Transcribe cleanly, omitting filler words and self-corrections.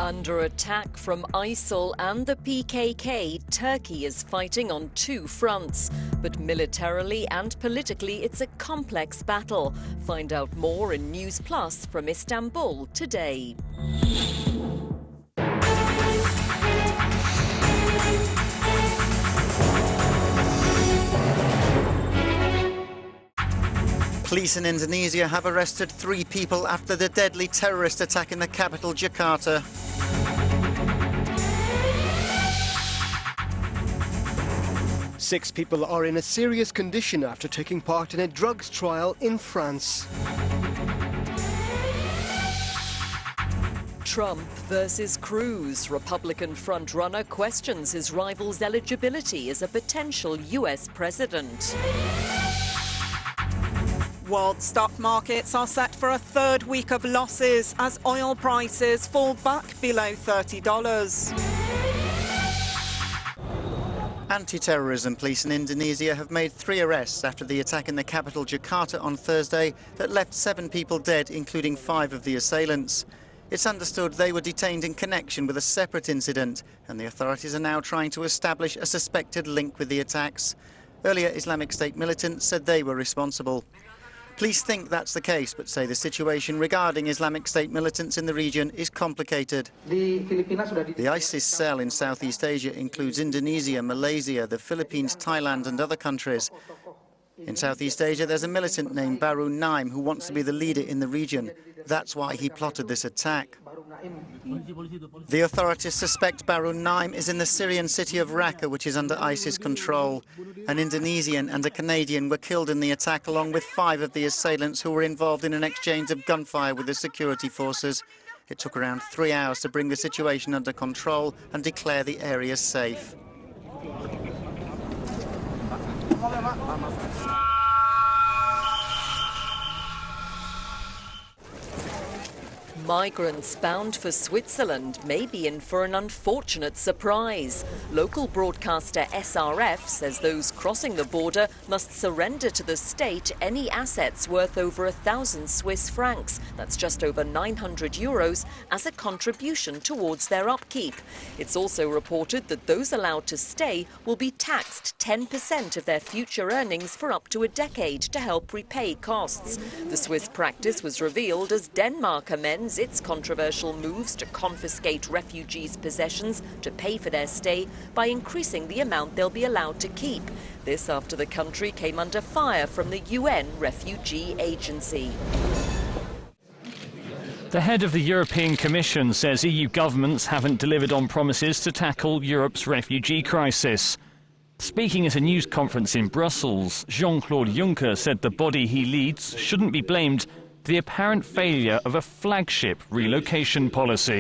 Under attack from ISIL and the PKK, Turkey is fighting on two fronts. But militarily and politically, it's a complex battle. Find out more in News Plus from Istanbul today. Police in Indonesia have arrested 3 people after the deadly terrorist attack in the capital, Jakarta. Six people are in a serious condition after taking part in a drugs trial in France. Trump versus Cruz. Republican frontrunner questions his rival's eligibility as a potential U.S. president. World stock markets are set for a third week of losses as oil prices fall back below $30. Anti-terrorism police in Indonesia have made 3 arrests after the attack in the capital, Jakarta, on Thursday that left 7 people dead, including 5 of the assailants. It's understood they were detained in connection with a separate incident, and the authorities are now trying to establish a suspected link with the attacks. Earlier, Islamic State militants said they were responsible. Police think that's the case, but say the situation regarding Islamic State militants in the region is complicated. The ISIS cell in Southeast Asia includes Indonesia, Malaysia, the Philippines, Thailand and other countries. In Southeast Asia, there's a militant named Baru Naim who wants to be the leader in the region. That's why he plotted this attack. The authorities suspect Baru Naim is in the Syrian city of Raqqa, which is under ISIS control. An Indonesian and a Canadian were killed in the attack, along with 5 of the assailants who were involved in an exchange of gunfire with the security forces. It took around 3 hours to bring the situation under control and declare the area safe. Migrants bound for Switzerland may be in for an unfortunate surprise. Local broadcaster SRF says those crossing the border must surrender to the state any assets worth over 1,000 Swiss francs, that's just over 900 euros, as a contribution towards their upkeep. It's also reported that those allowed to stay will be taxed 10% of their future earnings for up to a decade to help repay costs. The Swiss practice was revealed as Denmark amends its controversial moves to confiscate refugees' possessions to pay for their stay by increasing the amount they'll be allowed to keep. This after the country came under fire from the UN Refugee Agency. The head of the European Commission says EU governments haven't delivered on promises to tackle Europe's refugee crisis. Speaking at a news conference in Brussels, Jean-Claude Juncker said the body he leads shouldn't be blamed for the apparent failure of a flagship relocation policy.